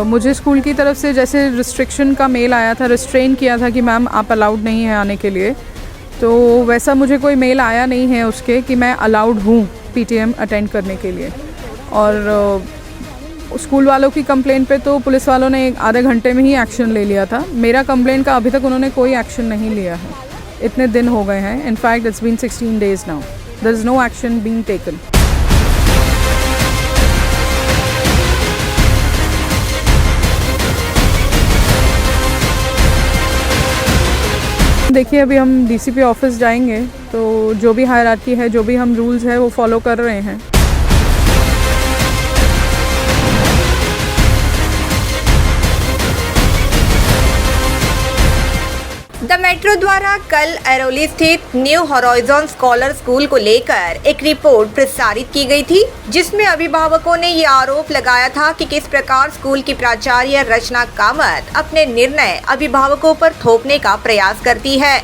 मुझे स्कूल की तरफ से जैसे रिस्ट्रिक्शन का मेल आया था, रिस्ट्रेन किया था कि मैम आप अलाउड नहीं हैं आने के लिए, तो वैसा मुझे कोई मेल आया नहीं है उसके कि मैं अलाउड हूँ पीटीएम अटेंड करने के लिए। और स्कूल वालों की कंप्लेंट पे तो पुलिस वालों ने आधे घंटे में ही एक्शन ले लिया था। मेरा कंप्लेंट का अभी तक उन्होंने कोई एक्शन नहीं लिया है। इतने दिन हो गए हैं, in fact it's been 16 days now, there is no action being taken. देखिए अभी हम डीसीपी ऑफिस जाएंगे, तो जो भी हायरार्की है, जो भी हम रूल्स है वो फॉलो कर रहे हैं। द मेट्रो द्वारा कल अरौली स्थित न्यू हॉराइजन स्कॉलर स्कूल को लेकर एक रिपोर्ट प्रसारित की गई थी, जिसमें अभिभावकों ने ये आरोप लगाया था कि किस प्रकार स्कूल की प्राचार्य रचना कामत अपने निर्णय अभिभावकों पर थोपने का प्रयास करती है।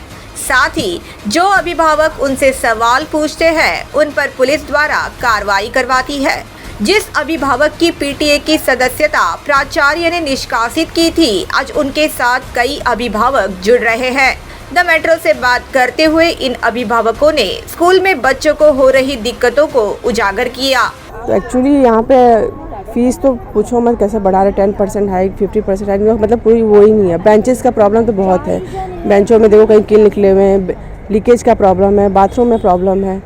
साथ ही जो अभिभावक उनसे सवाल पूछते हैं उन पर पुलिस द्वारा कार्रवाई करवाती है। जिस अभिभावक की पीटीए की सदस्यता प्राचार्य ने निष्कासित की थी, आज उनके साथ कई अभिभावक जुड़ रहे हैं। द मेट्रो से बात करते हुए इन अभिभावकों ने स्कूल में बच्चों को हो रही दिक्कतों को उजागर किया। तो एक्चुअली यहाँ पे फीस तो पूछो मत कैसे बढ़ा रहे, 10% हाइक, 50% हाइक, मतलब कोई वो ही नहीं है। बेंचेस का प्रॉब्लम तो बहुत है, बेंचों में देखो कहीं कील निकले हुए हैं, लीकेज का प्रॉब्लम है, बाथरूम में प्रॉब्लम है।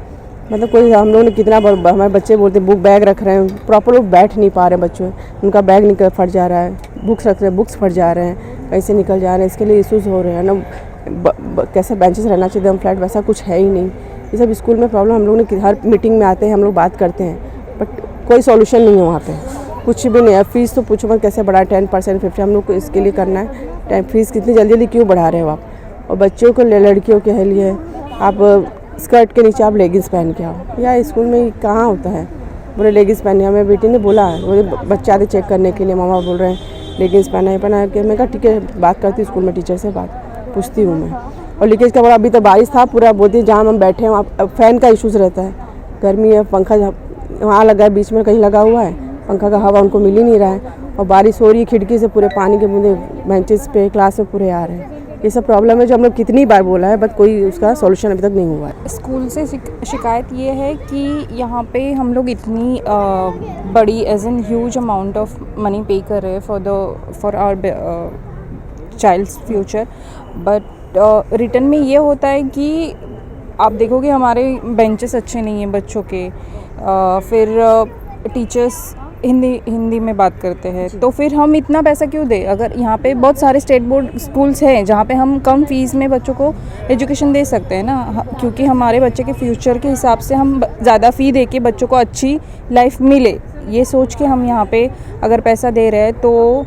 मतलब कोई हम लोगों ने कितना हमारे बच्चे बोलते हैं बुक बैग रख रहे हैं, प्रॉपर वो बैठ नहीं पा रहे बच्चे, उनका बैग निकल फट जा रहा है, बुक्स रख रहे हैं, बुक्स फट जा रहे हैं, कैसे निकल जा रहे हैं, इसके लिए इशूज़ हो रहे हैं ना। कैसे बेंचेस रहना चाहिए एकदम फ्लैट, वैसा कुछ है ही नहीं। ये सब स्कूल में प्रॉब्लम हम लोगों ने हर मीटिंग में आते हैं, हम लोग बात करते हैं, बट कोई सॉल्यूशन नहीं है वहाँ पे, कुछ भी नहीं है। फीस तो पूछो मत कैसे बढ़ा, 10%, 50%, हम लोग को इसके लिए करना है। फीस कितनी जल्दी जल्दी क्यों बढ़ा रहे हो आप? और बच्चों को, लड़कियों के लिए आप स्कर्ट के नीचे आप लेगिंग्स पहन के आओ, या स्कूल में कहाँ होता है बोले लेगिंग्स पहने। हमें बेटी ने बोला है, वो बच्चे आते चेक करने के लिए, मामा बोल रहे हैं लेगिंग्स पहना है कि मैं कहा ठीक है, बात करती हूँ स्कूल में, टीचर से बात पूछती हूँ मैं। और लीकेज का बड़ा, अभी तो बारिश था पूरा, बोलती जहाँ हम बैठे हैं वहाँ फ़ैन का इशूज़ रहता है, गर्मी है, पंखा वहाँ लगा है, बीच में कहीं लगा हुआ है, पंखा का हवा उनको मिल ही नहीं रहा है, और बारिश हो रही है, खिड़की से पूरे पानी के बूंदे बेंचेस पे, क्लास में पूरे आ रहे हैं। ये सब प्रॉब्लम है जो हम लोग कितनी बार बोला है, बट कोई उसका सॉल्यूशन अभी तक नहीं हुआ है। स्कूल से शिकायत ये है कि यहाँ पे हम लोग इतनी बड़ी as an huge amount of money pay कर रहे हैं for our child's future, but return में ये होता है कि आप देखोगे हमारे बेंचेस अच्छे नहीं हैं बच्चों के, फिर टीचर्स हिंदी में बात करते हैं, तो फिर हम इतना पैसा क्यों दें? अगर यहाँ पे बहुत सारे स्टेट बोर्ड स्कूल्स हैं जहाँ पे हम कम फीस में बच्चों को एजुकेशन दे सकते हैं ना, क्योंकि हमारे बच्चे के फ्यूचर के हिसाब से हम ज़्यादा फ़ी दे के बच्चों को अच्छी लाइफ मिले, ये सोच के हम यहाँ पे अगर पैसा दे रहे हैं, तो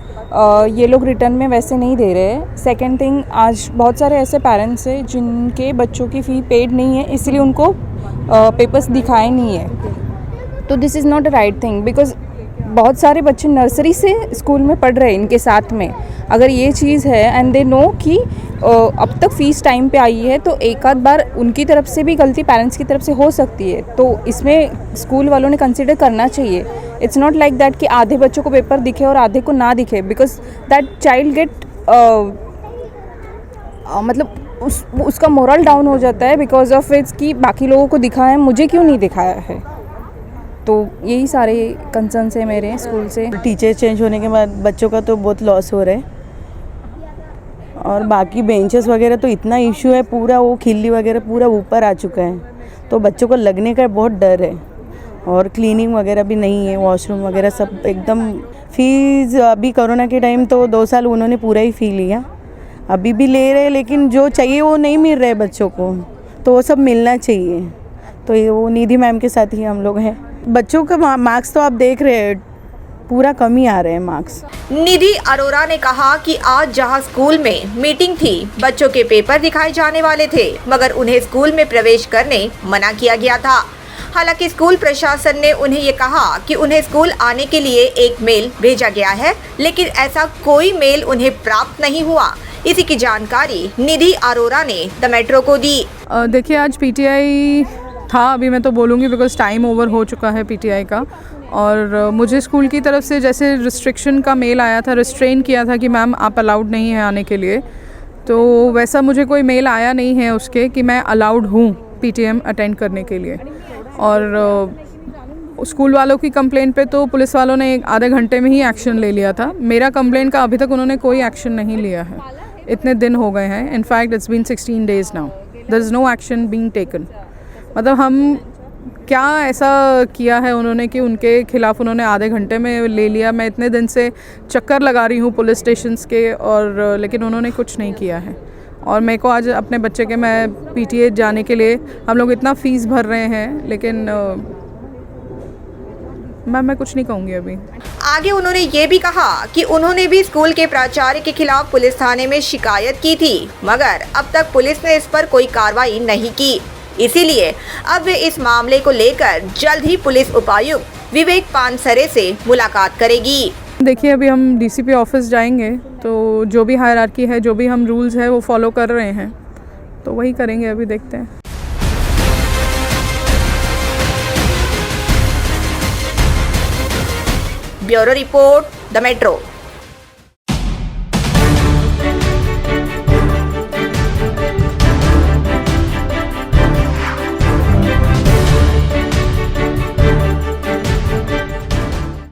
ये लोग रिटर्न में वैसे नहीं दे रहे हैं। सेकेंड थिंग, आज बहुत सारे ऐसे पेरेंट्स हैं जिनके बच्चों की फ़ी पेड नहीं है, इसलिए उनको पेपर्स दिखाए नहीं है। तो this is not a right thing, because बहुत सारे बच्चे नर्सरी से स्कूल में पढ़ रहे हैं इनके साथ में। अगर ये चीज़ है एंड दे नो कि अब तक फ़ीस टाइम पे आई है, तो एक आध बार उनकी तरफ से भी गलती पेरेंट्स की तरफ से हो सकती है, तो इसमें स्कूल वालों ने कंसिडर करना चाहिए। इट्स नॉट लाइक दैट कि आधे बच्चों को पेपर दिखे और आधे को ना दिखे, बिकॉज दैट चाइल्ड गेट मतलब उसका मोरल डाउन हो जाता है बिकॉज ऑफ इट्स कि बाकी लोगों को दिखा है, मुझे क्यों नहीं दिखाया है। तो यही सारे कंसर्न्स है मेरे स्कूल से। टीचर चेंज होने के बाद बच्चों का तो बहुत लॉस हो रहा है, और बाकी बेंचेस वगैरह तो इतना इशू है, पूरा वो खिल्ली वगैरह पूरा ऊपर आ चुका है, तो बच्चों को लगने का बहुत डर है। और क्लीनिंग वगैरह भी नहीं है, वॉशरूम वगैरह सब एकदम। फीस अभी कोरोना के टाइम तो 2 साल उन्होंने पूरा ही फ़ी लिया, अभी भी ले रहे, लेकिन जो चाहिए वो नहीं मिल रहा है बच्चों को, तो वो सब मिलना चाहिए। तो ये वो निधि मैम के साथ ही हम लोग हैं। बच्चों का मार्क्स तो आप देख रहे हैं पूरा कम ही आ रहे हैं मार्क्स। निधि अरोरा ने कहा कि आज जहां स्कूल में मीटिंग थी, बच्चों के पेपर दिखाए जाने वाले थे, मगर उन्हें स्कूल में प्रवेश करने मना किया गया था। हालांकि स्कूल प्रशासन ने उन्हें ये कहा कि उन्हें स्कूल आने के लिए एक मेल भेजा गया है, लेकिन ऐसा कोई मेल उन्हें प्राप्त नहीं हुआ। इसी की जानकारी निधि अरोरा ने द मेट्रो को दी। देखिए आज पीटीआई था, अभी मैं तो बोलूँगी बिकॉज टाइम ओवर हो चुका है पीटीआई का, और मुझे स्कूल की तरफ से जैसे रिस्ट्रिक्शन का मेल आया था, रिस्ट्रेन किया था कि मैम आप अलाउड नहीं हैं आने के लिए, तो वैसा मुझे कोई मेल आया नहीं है उसके कि मैं अलाउड हूँ पीटीएम अटेंड करने के लिए। और स्कूल वालों की कंप्लेंट पे तो पुलिस वालों ने आधे घंटे में ही एक्शन ले लिया था। मेरा कंप्लेंट का अभी तक उन्होंने कोई एक्शन नहीं लिया है। इतने दिन हो गए हैं, in fact it's been 16 days now, there is no action being taken. मतलब हम क्या ऐसा किया है उन्होंने कि उनके खिलाफ़ उन्होंने आधे घंटे में ले लिया। मैं इतने दिन से चक्कर लगा रही हूँ पुलिस स्टेशंस के, और लेकिन उन्होंने कुछ नहीं किया है। और मेरे को आज अपने बच्चे के मैं पीटीए जाने के लिए हम लोग इतना फ़ीस भर रहे हैं, लेकिन मैं कुछ नहीं कहूँगी अभी। आगे उन्होंने ये भी कहा कि उन्होंने भी स्कूल के प्राचार्य के खिलाफ पुलिस थाने में शिकायत की थी, मगर अब तक पुलिस ने इस पर कोई कार्रवाई नहीं की। इसीलिए अब वे इस मामले को लेकर जल्द ही पुलिस उपायुक्त विवेक पानसरे से मुलाकात करेगी। देखिए, अभी हम डीसीपी ऑफिस जाएंगे, तो जो भी हायरार्की है, जो भी हम रूल्स है वो फॉलो कर रहे हैं, तो वही करेंगे। अभी देखते हैं। Bureau report, the metro.